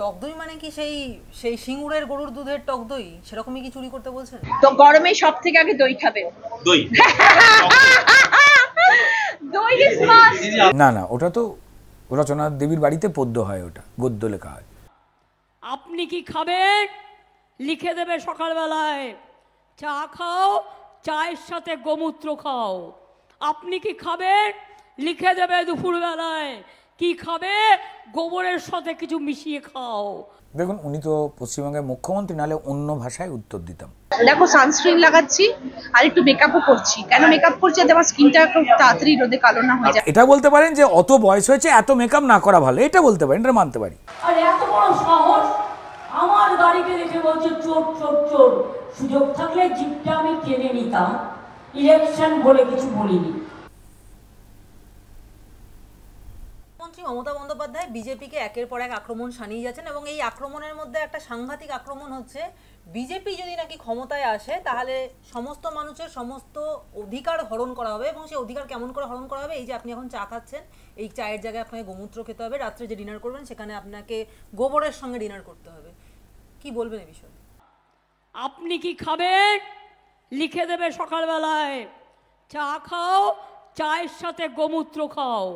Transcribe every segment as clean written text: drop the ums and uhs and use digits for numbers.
টক দই মানে কি সেই সেই সিঙ্গুরের গরুর দুধের টক দই সেরকমই কি চুরি করতে বলছেন? তো গরমে সব থেকে আগে দই খাবে। দই দই ইজ মাস্ট। না না, ওটা তো রচনা দেবীর বাড়িতে পদ্য হয়, ওটা গদ্য লেখা হয়। আপনি কি খাবেন লিখে দেবে সকালবেলায়, চা খাও, চায়ের সাথে গোমূত্র খাও। আপনি কি খাবেন লিখে দেবে দুপুরবেলায়, কি খাবে গোবরের সাথে কিছু মিশিয়ে খাও। দেখুন, উনি তো পশ্চিমবঙ্গের মুখ্যমন্ত্রী, নাহলে অন্য ভাষায় উত্তর দিতাম। দেখো সানস্ক্রিন লাগাচ্ছি আর একটু মেকআপও করছি। কেন মেকআপ করছি? যাতে আমার স্কিনটা খুব তাড়াতাড়ি রোদে কালো না হয়ে যায়। এটা বলতে পারেন যে অত বয়স হয়েছে, এত মেকআপ না করা ভালো, এটা বলতে পারেন, এটা মানতে পারি। আর এত বড় সাহস, আমার গাড়িকে দেখে বলছে চোর চোর চোর। সুযোগ থাকলে জিপটা আমি কিনে নিতাম, ইলেকশন বলে কিছু বলিনি। মন্ত্রী মমতা বন্দ্যোপাধ্যায় বিজেপিকে একের পর এক আক্রমণ শানিয়ে যাচ্ছেন এবং এই আক্রমণের মধ্যে একটা সাংঘাতিক আক্রমণ হচ্ছে, বিজেপি যদি নাকি ক্ষমতায় আসে তাহলে সমস্ত মানুষের সমস্ত অধিকার হরণ করা হবে। এবং সেই অধিকার কেমন করে হরণ করা হবে? এই যে আপনি এখন চা খাচ্ছেন, এই চায়ের জায়গায় আপনাকে গোমূত্র খেতে হবে, রাত্রে যে ডিনার করবেন সেখানে আপনাকে গোবরের সঙ্গে ডিনার করতে হবে। কি বলবেন এই বিষয়ে? আপনি কি খাবেন লিখে দেবে সকালবেলায়, চা খাও, চায়ের সাথে গোমূত্র খাও।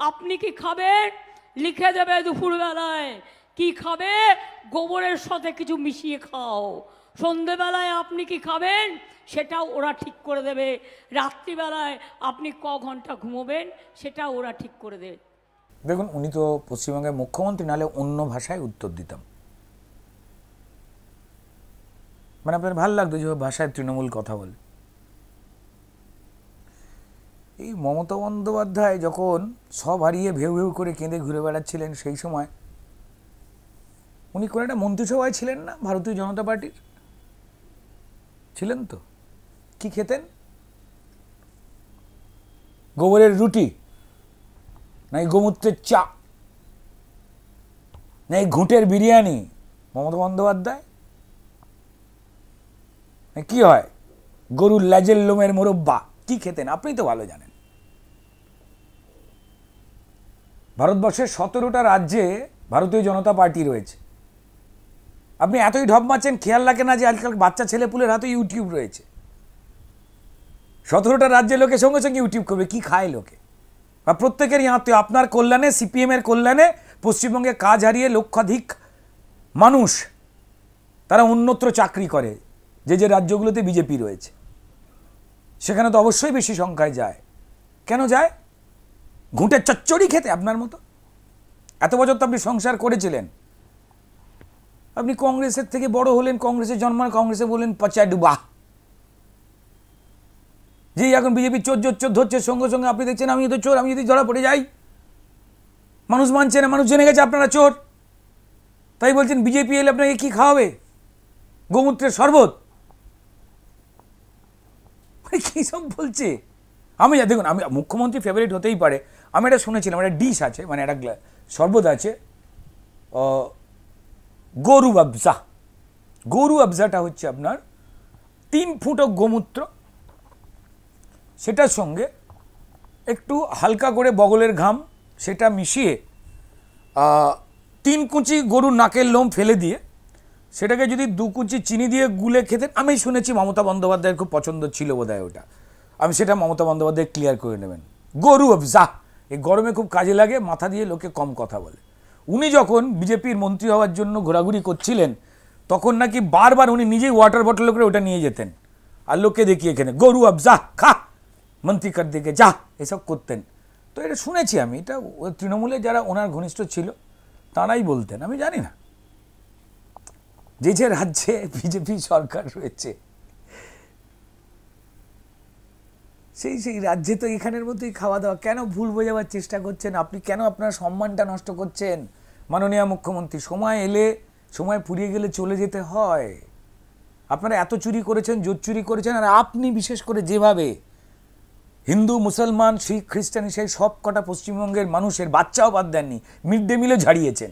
আপনি কি খাবেন লিখে দেবে দুপুরবেলায়, কি খাবে গোবরের সাথে কিছু মিশিয়ে খাও। সন্ধেবেলায় আপনি কি খাবেন সেটাও ওরা ঠিক করে দেবে। রাত্রিবেলায় আপনি ক ঘন্টা ঘুমোবেন সেটাও ওরা ঠিক করে দেবে। দেখুন, উনি তো পশ্চিমবঙ্গের মুখ্যমন্ত্রী, নাহলে অন্য ভাষায় উত্তর দিতাম। মানে আপনার ভালো লাগতো যে ভাষায় তৃণমূল কথা বলে। এই মমতা বন্দ্যোপাধ্যায় যখন সব হারিয়ে ভেউ ভেউ করে কেঁদে ঘুরে বেড়াচ্ছিলেন, সেই সময় উনি কোন একটা মন্ত্রিসভায় ছিলেন না ভারতীয় জনতা পার্টির? ছিলেন তো। কি খেতেন? গোবরের রুটি, না এই গোমূত্রের চা, না এই ঘুঁটের বিরিয়ানি? মমতা বন্দ্যোপাধ্যায় কি হয়, গরুর লেজের লোমের মোরব্বা, কি খেতেন আপনি তো ভালো জানেন। ভারতবর্ষের 17টা রাজ্যে ভারতীয় জনতা পার্টি রয়েছে। আপনি এতই ঢপ মারছেন, খেয়াল রাখেন না যে আজকাল বাচ্চা ছেলেপুলের হাতে ইউটিউব রয়েছে। 17টা রাজ্যের লোকের সঙ্গে সঙ্গে ইউটিউব করবে, কি খায় লোকে। বা প্রত্যেকেরই আত্মীয়, আপনার কল্যাণে, সিপিএমের কল্যাণে পশ্চিমবঙ্গে কাজ হারিয়ে লক্ষাধিক মানুষ তারা অন্যত্র চাকরি করে, যে যে রাজ্যগুলোতে বিজেপি রয়েছে সেখানে তো অবশ্যই বেশি সংখ্যায় যায়। কেন যায়? ঘুঁটের চচ্চড়ি খেতে। আপনার মতো এত বছর তো আপনি সংসার করেছিলেন, আপনি কংগ্রেসের থেকে বড় হলেন, কংগ্রেসের জন্মান, কংগ্রেসে বললেন পচা ডুবা। যেই এখন বিজেপি চোর চোর চোর ধরছে, সঙ্গে সঙ্গে আপনি দেখছেন আমি তো চোর, আমি যদি ধরা পড়ে যাই। মানুষ মানছে না, মানুষ জেনে গেছে আপনারা চোর, তাই বলছেন বিজেপি এলে আপনাকে কি খাওয়াবে? গোমূত্রের শরবত? কি সব বলছে? আমি দেখুন, আমি মুখ্যমন্ত্রী ফেভারিট হতেই পারে। আমি এটা শুনেছিলাম, একটা ডিশ আছে, মানে একটা শরবত আছে, গরু আবজা। গরু আবজাটা হচ্ছে আপনার 3 ফুটো গোমূত্র, সেটার সঙ্গে একটু হালকা করে বগলের ঘাম, সেটা মিশিয়ে 3 কুচি গরুর নাকের লোম ফেলে দিয়ে সেটাকে যদি 2 কুচি চিনি দিয়ে গুলে খেতেন। আমি শুনেছি মমতা বন্দ্যোপাধ্যায়ের খুব পছন্দ ছিল বোধহয় ওটা। আমি সেটা মমতা বন্দ্যোপাধ্যায় ক্লিয়ার করে নেবেন। গরু আবজা এই গরমে খুব কাজে লাগে, মাথা দিয়ে লোকে কম কথা বলে। উনি যখন বিজেপির মন্ত্রী হওয়ার জন্য ঘোরাঘুরি করছিলেন, তখন নাকি বারবার উনি নিজেই ওয়াটার বটল করে ওটা নিয়ে যেতেন আর লোককে দেখিয়ে এখানে গরু আবজা খা, মন্ত্রী কর দিকে যা, এসব করতেন। তো এটা শুনেছি আমি, এটা তৃণমূলে যারা ওনার ঘনিষ্ঠ ছিল তারাই বলতেন, আমি জানি না। যে যে রাজ্যে বিজেপি সরকার রয়েছে সেই সেই রাজ্যে তো এখানের মতোই খাওয়া দাওয়া। কেন ভুল বোঝাবার চেষ্টা করছেন আপনি? কেন আপনার সম্মানটা নষ্ট করছেন মাননীয় মুখ্যমন্ত্রী? সময় এলে, সময় ফুরিয়ে গেলে চলে যেতে হয়। আপনারা এত চুরি করেছেন, জোর চুরি করেছেন, আর আপনি বিশেষ করে যেভাবে হিন্দু, মুসলমান, শিখ, খ্রিস্টান সেই সব কটা পশ্চিমবঙ্গের মানুষের বাচ্চাও বাদ দেননি, মিড ডে মিলও ঝাড়িয়েছেন,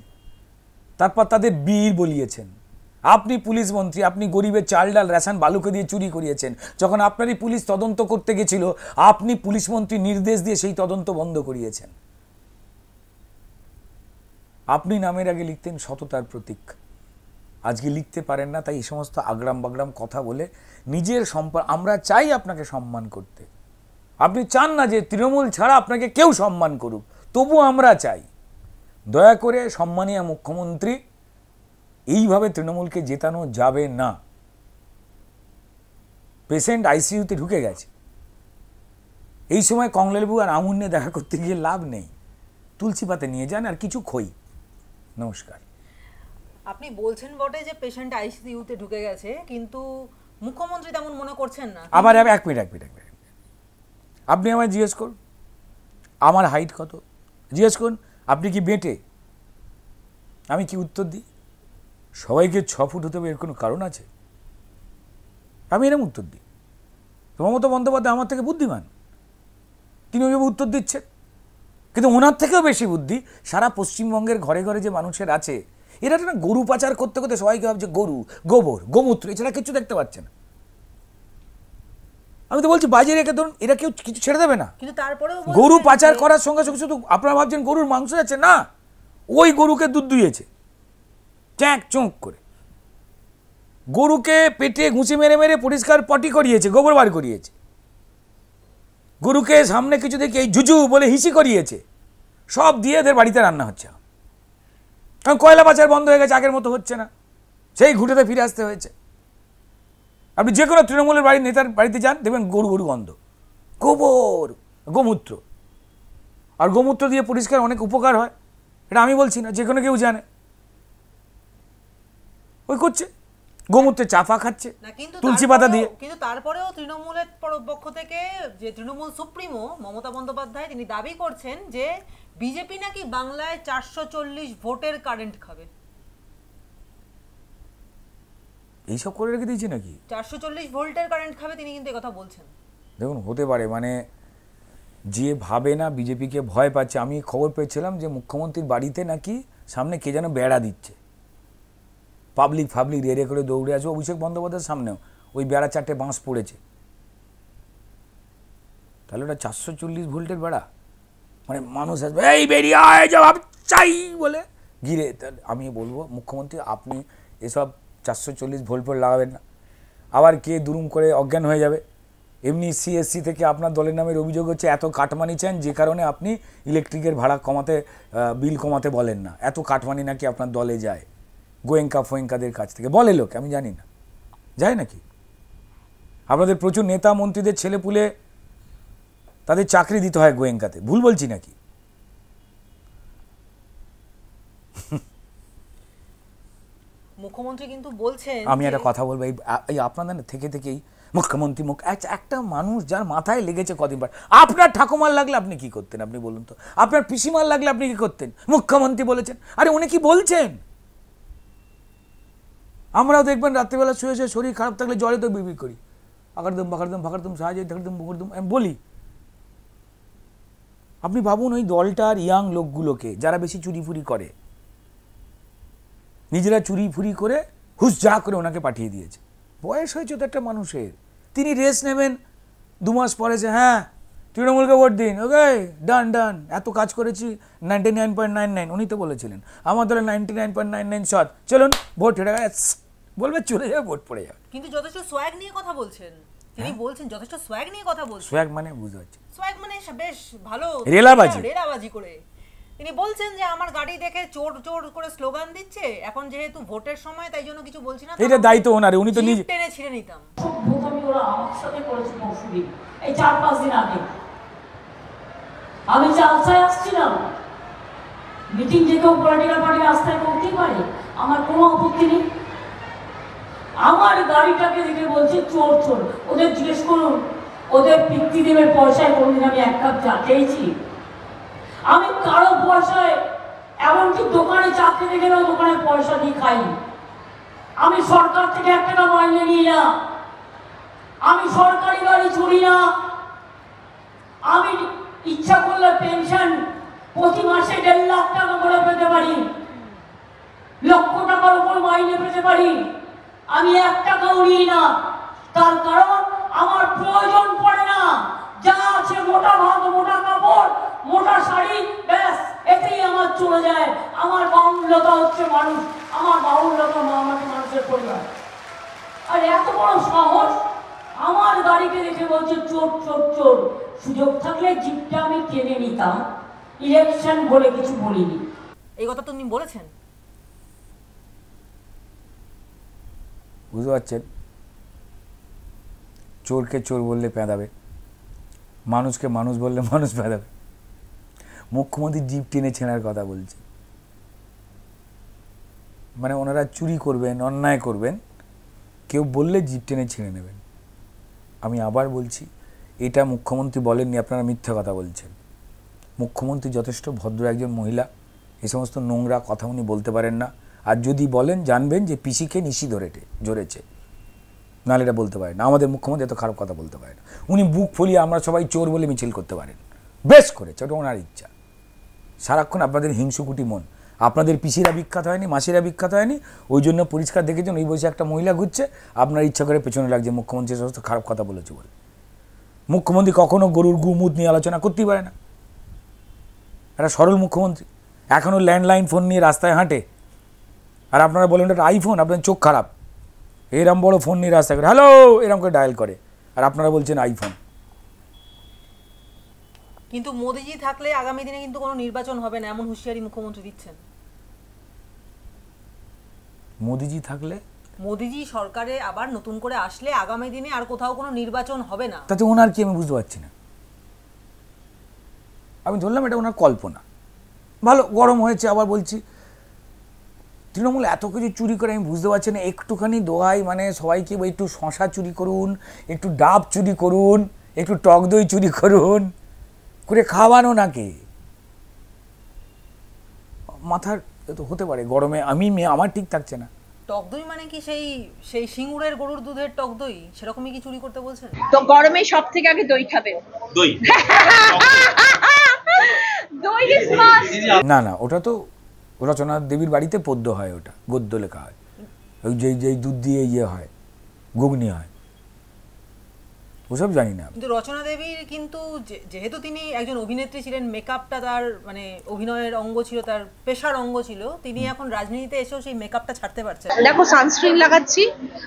তারপর তাদের বীর বলিয়েছেন। আপনি পুলিশ মন্ত্রী, আপনি গরিবের চাল ডাল রেশন বালুকে দিয়ে চুরি করিয়েছেন। যখন আপনারই পুলিশ তদন্ত করতে গেছিল, আপনি পুলিশ মন্ত্রী নির্দেশ দিয়ে সেই তদন্ত বন্ধ করিয়েছেন। আপনি নামের আগে লিখতেন সততার প্রতীক, আজকে লিখতে পারেন না, তাই এই সমস্ত আগ্রাম বাগ্রাম কথা বলে নিজের আমরা চাই আপনাকে সম্মান করতে, আপনি চান না যে তৃণমূল ছাড়া আপনাকে কেউ সম্মান করুক, তবু আমরা চাই দয়া করে সম্মানীয় মুখ্যমন্ত্রী এইভাবে তৃণমূলকে জেতানো যাবে না। পেশেন্ট আইসিইউতে ঢুকে গেছে, এই সময় কংলেলবাবু আর আমুন নিয়ে দেখা করতে গিয়ে লাভ নেই, তুলসী পাতা নিয়ে যান আর কিছু খই। নমস্কার। আপনি বলছেন বটে যে পেশেন্ট আইসিইউতে ঢুকে গেছে, কিন্তু মুখ্যমন্ত্রী তেমন মনে করছেন না। আবার এক মিনিট আপনি আমায় জিজ্ঞেস করুন আমার হাইট কত, জিজ্ঞেস করুন আপনি কি বেঁটে, আমি কি উত্তর দিই? সবাইকে 6 ফুট হতে হবে এর কোনো কারণ আছে? আমি এরকম উত্তর দিই। মমতা বন্দ্যোপাধ্যায় আমার থেকে বুদ্ধিমান, তিনি ওইভাবে উত্তর দিচ্ছেন, কিন্তু ওনার থেকেও বেশি বুদ্ধি সারা পশ্চিমবঙ্গের ঘরে ঘরে যে মানুষের আছে। এরা না গরু পাচার করতে করতে সবাইকে ভাবছে গরু, গোবর, গোমূত্র, এছাড়া কিছু দেখতে পাচ্ছে না। আমি তো বলছি বাজে রেখে ধরুন, এরা কেউ কিছু ছেড়ে দেবে না। কিন্তু তারপরেও গরু পাচার করার সঙ্গে সঙ্গে শুধু আপনারা ভাবছেন গরুর মাংস যাচ্ছে না, ওই গরুকে দুধ দুইয়েছে চ্যাঁক চোঁক করে, গরুকে পেটে ঘুষি মেরে মেরে পরিষ্কার পটি করিয়েছে, গোবর বার করিয়েছে, গরুকে সামনে কিছু দেখে এই ঝুঝু বলে হিসি করিয়েছে, সব দিয়ে এদের বাড়িতে রান্না হচ্ছে। কারণ কয়লা পাচার বন্ধ হয়ে গেছে, আগের মতো হচ্ছে না, সেই ঘুঁটেতে ফিরে আসতে হয়েছে। আপনি যে কোনো তৃণমূলের বাড়ির নেতার বাড়িতে যান, দেখবেন গরু গরু গন্ধ, গোবর, গোমূত্র। আর গোমূত্র দিয়ে পরিষ্কার অনেক উপকার হয়, এটা আমি বলছি না, যে কোনো কেউ জানে। ওই করছে গোমূত্রে চাফা খাচ্ছে তুলসী পাতা দিয়ে। কিন্তু তারপরেও তৃণমূলের পক্ষ থেকে যে তৃণমূল সুপ্রিমো মমতা বন্দ্যোপাধ্যায় তিনি দাবি করছেন যে বিজেপি নাকি বাংলায় 440 ভোটের কারেন্ট খাবে। এইসব করে রেখে দিয়েছে নাকি? 440 ভোল্টের কারেন্ট খাবে, তিনি কিন্তু কথা বলছেন। দেখুন হতে পারে, মানে যে ভাবে না বিজেপিকে ভয় পাচ্ছে। আমি খবর পেয়েছিলাম যে মুখ্যমন্ত্রীর বাড়িতে নাকি সামনে কে যেন বেড়া দিচ্ছে, পাবলিক রেড়ে করে দৌড়ে আসবে। অভিষেক বন্দ্যোপাধ্যায়ের সামনেও ওই বেড়া 4টে বাঁশ পড়েছে, তাহলে ওটা 440 ভোল্টের বেড়া, মানে মানুষ আসবে এই বেরিয়ে আয় জবাব চাই বলে ঘিরে। আমি বলবো মুখ্যমন্ত্রী আপনি এসব 440 ভোল্ট পর লাগাবেন না, আবার কে দুরুম করে অজ্ঞান হয়ে যাবে। এমনি সিএসসি থেকে আপনার দলের নামের অভিযোগ হচ্ছে এত কাটমানি চান, যে কারণে আপনি ইলেকট্রিকের ভাড়া কমাতে, বিল কমাতে বলেন না, এত কাটমানি নাকি আপনার দলে যায় গোয়েঙ্কা ফোয়েঙ্কাদের কাছ থেকে, বলে লোক, আমি জানি না যায় নাকি। আপনাদের প্রচুর নেতা মন্ত্রীদের ছেলেপুলে তাদের চাকরি দিতে হয় গোয়েঙ্কাতে, ভুল বলছি নাকি? মুখ্যমন্ত্রী কিন্তু বলছেন, আমি একটা কথা বলবো, এই আপনাদের থেকেই মুখ্যমন্ত্রী একটা মানুষ যার মাথায় লেগেছে কদিন পর। আপনার ঠাকুমার লাগলে আপনি কি করতেন আপনি বলুন তো? আপনার পিসিমার লাগলে আপনি কি করতেন? মুখ্যমন্ত্রী বলেছেন, আরে উনি কি বলছেন? আমরাও দেখবেন রাত্রিবেলা শুয়ে শুয়ে শরীর খারাপ থাকলে জলে তো বিড়বিড় করি, আকারদম ফাকারদম সাহায্য ধাকদম বুকরদম আমি বলি। আপনি ভাবুন ওই দলটার ইয়াং লোকগুলোকে যারা বেশি চুরি ফুরি করে, নিজেরা চুরি ফুরি করে হুস যা করে ওনাকে পাঠিয়ে দিয়েছে। বয়স হয়েছে তো একটা মানুষের, তিনি রেস্ট নেবেন, 2 মাস পরে যে হ্যাঁ তৃণমূলকে ভোট দিন, ওকে ডান এত কাজ করেছি 99.99, উনি তো বলেছিলেন আমার দলে 99.99 শট, চলুন ভোট হেরে বলবে, চলে যাবে, ভোট পড়ে যাবে। কিন্তু যথেষ্ট সোয়াগ নিয়ে কথা বলছেন তিনি, বলছেন যথেষ্ট সোয়াগ নিয়ে কথা বলছেন। সোয়াগ মানে বুঝতে পারছি, সোয়াগ মানে বেশ ভালো রেলাবাজি করে তিনি বলছেন যে আমার গাড়ি দেখে চোর চোর করে স্লোগান দিচ্ছে, এখন যেহেতু ভোটের সময় তাই জন্য কিছু বলছি না, এটা দায়িত্ব ওনার, উনি তো নিজে টেনে ছিঁড়ে নিতাম। ভোটামি ওরা আমার সাথে করেছে পরশুদিন, এই 4-5 দিন আগে আমি চালসায় আসছিলাম, মিটিং যে কেউ পলিটিক্যাল পার্টি রাস্তায় করতেই পারে, আমার কোনো আপত্তি নেই। আমার গাড়িটাকে দেখে বলছে চোর চোর, ওদের জিজ্ঞেস করুন ওদের পিতৃদেবের পয়সায় কোনদিন আমি 1 কাপ চা খেয়েছি? আমি কারো পয়সায়, এমনকি দোকানে চা খেতে গেলেও দোকানে পয়সা দিয়ে খাই। আমি সরকার থেকে 1 টাকা মাইনে নিই না, আমি সরকারি গাড়ি চড়ি না, আমি ইচ্ছা করলে পেনশন প্রতি মাসে 1.5 লাখ টাকা করে পেতে পারি, লক্ষ টাকার উপর মাইনে পেতে পারি। আমি 1 টাকাও নিই না, তার কারণ আমার প্রয়োজন পড়ে না, যা আছে মোটা ভাত, মোটা কাপড়, মোটা শাড়ি, ব্যাস এতেই আমার চলে যায়। আমার বাহুল্যতা হচ্ছে মানুষ, আমার বাহুল্যতা আমাকে মানুষের পরিবার। আর এত বড় সাহস, আমার গাড়িকে দেখে বলছে চোর চোর চোর। সুযোগ থাকলে জিপটা আমি কিনে নিতাম, ইলেকশন বলে কিছু বলিনি। এই কথা তুমি বলেছেন? বুঝতে পারছেন, চোরকে চোর বললে পেঁদাবে, মানুষকে মানুষ বললে মানুষ পেঁদাবে। মুখ্যমন্ত্রী জিপ টেনে ছেঁড়ার কথা বলছে, মানে ওনারা চুরি করবেন, অন্যায় করবেন, কেউ বললে জিপ টেনে ছিঁড়ে নেবেন। আমি আবার বলছি, এটা মুখ্যমন্ত্রী বলেননি, আপনারা মিথ্যা কথা বলছেন। মুখ্যমন্ত্রী যথেষ্ট ভদ্র একজন মহিলা, এই সমস্ত নোংরা কথা উনি বলতে পারেন না। আর যদি বলেন, জানবেন যে পিসিকে নিশি ধরেছে, নাহলে এটা বলতে পারেন না। আমাদের মুখ্যমন্ত্রী এত খারাপ কথা বলতে পারেন না। উনি বুক ফুলিয়ে আমরা সবাই চোর বলে মিছিল করতে পারেন, বেশ করেছে, ওটা ওনার ইচ্ছা। সারাক্ষণ আপনাদের হিংসুকুটি মন, আপনাদের পিসিরা বিখ্যাত হয়নি, মাসিরা বিখ্যাত হয়নি, ওই জন্য পরিষ্কার দেখেছেন ওই বসে একটা মহিলা ঘুরছে, আপনার ইচ্ছা করে পেছনে লাগছে মুখ্যমন্ত্রী সমস্ত খারাপ কথা বলেছে বলে। মুখ্যমন্ত্রী কখনো গরুর গুমুদ নিয়ে আলোচনা করতেই পারে না, একটা সরল মুখ্যমন্ত্রী। এখনও ল্যান্ডলাইন ফোন নিয়ে রাস্তায় হাঁটে, আর আপনারা বলেন এটা আইফোন, আপনার চোখ খারাপ। এরম বড় ফোন নিয়ে রাস্তায় করে হ্যালো এরম করে ডায়াল করে, আর আপনারা বলছেন আইফোন। কিন্তু মোদিজি থাকলে আগামী দিনে কিন্তু কোনো নির্বাচন হবে না, এমন হুঁশিয়ারি মুখ্যমন্ত্রী দিচ্ছেন। মোদিজি থাকলে, মোদিজি সরকারে আবার নতুন করে আসলে আগামী দিনে আর কোথাও কোনো নির্বাচন হবে না। তাতে ওনার কি আমি বুঝতে পারছি না। আমি ধরলাম এটা ওনার কল্পনা। ভালো গরম হয়েছে, আবার বলছি তৃণমূল এত কিছু চুরি করে আমি বুঝতে পারছি না। একটুখানি দোহাই, মানে সবাইকে একটু শশা চুরি করুন, একটু ডাব চুরি করুন, একটু টক দই চুরি করুন, করে খাওয়ানো নাকি মাথার তো হতে পারে গরমে। আমার ঠিক থাকছে না। টক দই মানে কি সেই সেই সিঙ্গুরের গরুর দুধের টক দই, সেরকমই কি চুরি করতে বলছেন? তো গরমে সব থেকে আগে দই খাবে। দই দই ইজ মাস্ট। না না, ওটা তো রচনা দেবীর বাড়িতে পদ্য হয়, ওটা গদ্য লেখা হয়, ওই যেই দুধ দিয়ে ইয়ে হয়, ঘুগনি হয়, ওসব জানি না। কিন্তু রচনা দেবীর কিন্তু যেহেতু তিনি একজন অভিনেত্রী ছিলেন, মেকআপটা তার মানে অভিনয়ের অঙ্গ ছিল, তার পেশার অঙ্গ ছিল, তিনি এখন রাজনীতিতে এসেও সেই মেকআপটা ছাড়তে পারছেন না। দেখো সানস্ক্রিন লাগাচ্ছি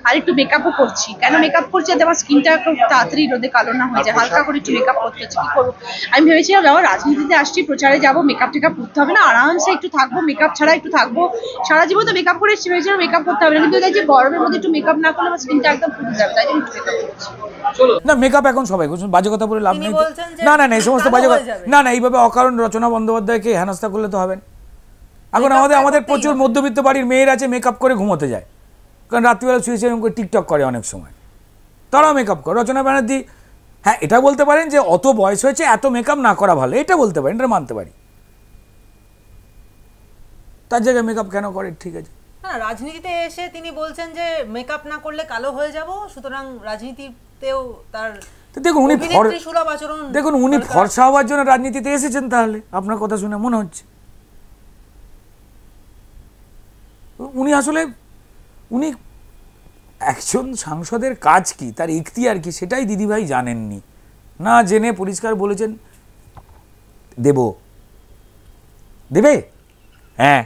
আর একটু মেকআপও করছি। কেন মেকআপ করছি? যাতে আমার স্কিনটা খুব তাড়াতাড়ি রোদে কালো না হয়ে যায়। হালকা করে একটু মেকআপ করতে হচ্ছে, কি করবো? আমি ভেবেছিলাম যাবো রাজনীতিতে, আসছি প্রচারে যাবো, মেকআপ টেকআপ করতে হবে না, আরামসে একটু থাকবো, মেকআপ ছাড়া একটু থাকবো। সারা জীবন তো মেকআপ করে এসেছি, ভেবেছিলাম মেকআপ করতে হবে না, কিন্তু দেখছি গরমের মধ্যে একটু মেকআপ না করলে আমার স্কিনটা একদম পুড়ে যাবে, তাই জন্য একটু মেকআপ করছি। না মেকআপ এখন সবাই করছেন, বাজে কথা বলে লাভ তিনি নেই। বলছেন যে না না না, এই সমস্ত কালো বাজে কথা হয়ে যাবে। না না, এইভাবে অকারণ রচনা বন্দ্যোপাধ্যায়কে হেনস্থা করলে তো হবে না। এখন Makeup আমাদের করতেই প্রচুর হবে। মধ্যবিত্ত বাড়ির মেয়ের আছে মেকআপ করে ঘুমোতে যায়, কারণ রাত্রিবেলা শুয়ে শুয়ে এরকম করে টিকটক করে অনেক সময়, তারাও মেকআপ করে। রচনা ব্যানার্জি হ্যাঁ এটা বলতে পারেন যে অত বয়স হয়েছে এত মেকআপ না করা ভালো, এটা বলতে পারেন, এটা মানতে পারি। তার জায়গায় মেকআপ কেন করে, ঠিক আছে। না, রাজনীতিতে এসে তিনি বলছেন যে মেকআপ না করলে কালো হয়ে যাব, সুতরাং রাজনীতিতেও তার তো দেখুন উনি অভিনেত্রী সুলভ আচরণ, দেখুন উনি ফর্সা হওয়ার জন্য রাজনীতিতে এসেছেন, তাহলে আপনার কথা শুনে মনে হচ্ছে উনি আসলে উনি একজন সাংসদের কাজ কি, তার ইখতিয়ার কি, সেটাই দিদিভাই জানেননি। না জেনে পরিষ্কার বলেছেন দেবে, হ্যাঁ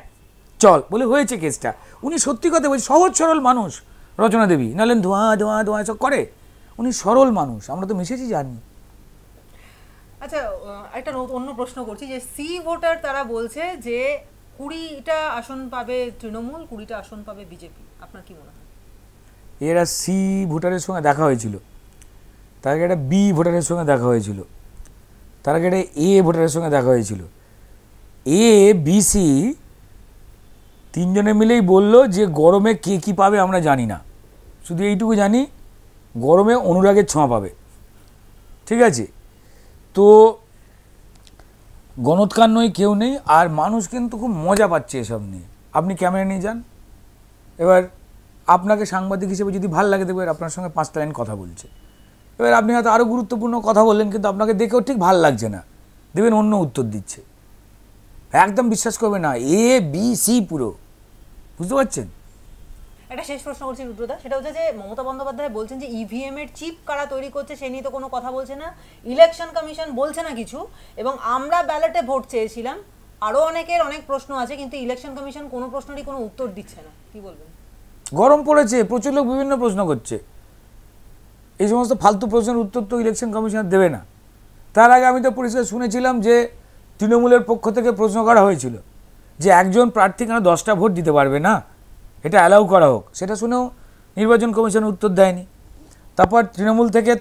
চল বলে হয়েছে কেসটা। উনি সত্যি কথা বলছেন, সহজ সরল মানুষ রচনা দেবী, নাহলে ধোঁয়া ধোঁয়া ধোঁয়া সব করে। উনি সরল মানুষ, আমরা তো মিশেছি জানি। আচ্ছা, একটা অন্য প্রশ্ন করছি যে সি ভোটার তারা বলছে যে 20টা আসন পাবে তৃণমূল, 20টা আসন পাবে বিজেপি, আপনার কি মনে হয়? এরা সি ভোটারের সঙ্গে দেখা হয়েছিল, তার আগে একটা বি ভোটারের সঙ্গে দেখা হয়েছিল, তার আগে একটা এ ভোটারের সঙ্গে দেখা হয়েছিল। এ বি সি তিনজনে মিলেই বলল যে গরমে কে কী পাবে আমরা জানি না, শুধু এইটুকু জানি গরমে অনুরাগের ছোঁয়া পাবে, ঠিক আছে। তো গণৎকান্নই কেউ নেই, আর মানুষ কিন্তু খুব মজা পাচ্ছে এসব নিয়ে। আপনি ক্যামেরা নিয়ে যান, এবার আপনাকে সাংবাদিক হিসেবে যদি ভালো লাগে দেখবেন আপনার সঙ্গে 5টা লাইন কথা বলছে, এবার আপনি হয়তো আরও গুরুত্বপূর্ণ কথা বললেন, কিন্তু আপনাকে দেখেও ঠিক ভালো লাগছে না, দেবেন অন্য উত্তর দিচ্ছে, একদম বিশ্বাস করবে না, এ বি সি পুরো, বুঝতে পারছেন। একটা শেষ প্রশ্ন করছি রুদ্রদা, সেটা হচ্ছে যে মমতা বন্দ্যোপাধ্যায় বলছেন যে ইভিএম এর চিপ কারা তৈরি করছে সে নিয়ে তো কোনো কথা বলছে না, ইলেকশন কমিশন বলছে না কিছু, এবং আমরা ব্যালটে ভোট চেয়েছিলাম, আরো অনেকের অনেক প্রশ্ন আছে, কিন্তু ইলেকশন কমিশন কোনো প্রশ্নেরই কোনো উত্তর দিচ্ছে না, কি বলবেন? গরম পড়েছে, প্রচুর লোক বিভিন্ন প্রশ্ন করছে। এই সমস্ত ফালতু প্রশ্নের উত্তর তো ইলেকশন কমিশনার দেবে না। তার আগে আমি তো পরিষ্কার শুনেছিলাম যে তৃণমূলের পক্ষ থেকে প্রশ্ন করা হয়েছিল যে একজন প্রার্থী কেন 10টা ভোট দিতে পারবে না, এটা অ্যালাউ করা হোক। সেটা শুনেও নির্বাচন কমিশন উত্তর দেয়নি। তারপর তৃণমূল থেকে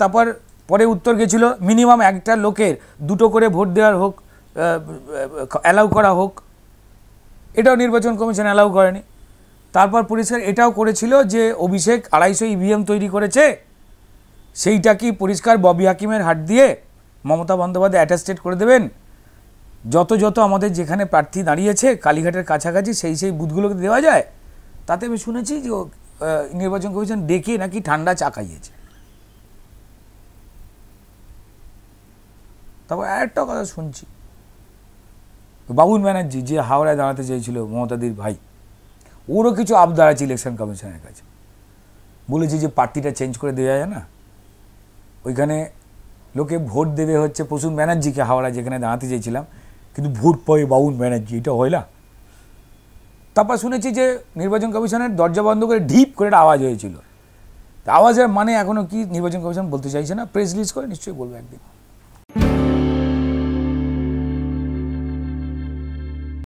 পরে উত্তর গেছিল মিনিমাম একটা লোকের 2টো করে ভোট দেওয়ার হোক, অ্যালাউ করা হোক। এটাও নির্বাচন কমিশন অ্যালাউ করেনি। তারপর পরিষ্কার এটাও করেছিল যে অভিষেক 250 ইভিএম তৈরি করেছে, সেইটা কি পরিষ্কার ববি হাকিমের হাত দিয়ে মমতা বন্দ্যোপাধ্যায় অ্যাটাস্টেড করে দেবেন। যত আমাদের যেখানে প্রার্থী দাঁড়িয়েছে কালীঘাটের কাছাকাছি সেই বুথগুলোকে দেওয়া যায়। তাতে আমি শুনেছি যে নির্বাচন কমিশন ডেকে নাকি ঠান্ডা চা খাইয়েছে। তারপর একটা কথা শুনছি, বাবুল ব্যানার্জি যে হাওড়ায় দাঁড়াতে চেয়েছিল মমতাদির ভাই, ওরও কিছু আবদার আছে ইলেকশন কমিশনের কাছে। বলেছি যে পার্টিটা চেঞ্জ করে দেওয়া যায় না, ওইখানে লোকে ভোট দেবে হচ্ছে প্রসূন ব্যানার্জিকে, হাওড়া যেখানে দাঁড়াতে চেয়েছিলাম, কিন্তু ভোট পাবে বাবুল ব্যানার্জি, এটা হয় না। তারপর শুনেছি যে নির্বাচন কমিশনের দরজা বন্ধ করে ঢিপ করে একটা আওয়াজ হয়েছিল। আওয়াজের মানে এখনও কি নির্বাচন কমিশন বলতে চাইছে না, প্রেস রিলিজ করে নিশ্চয়ই বলবে একদিন।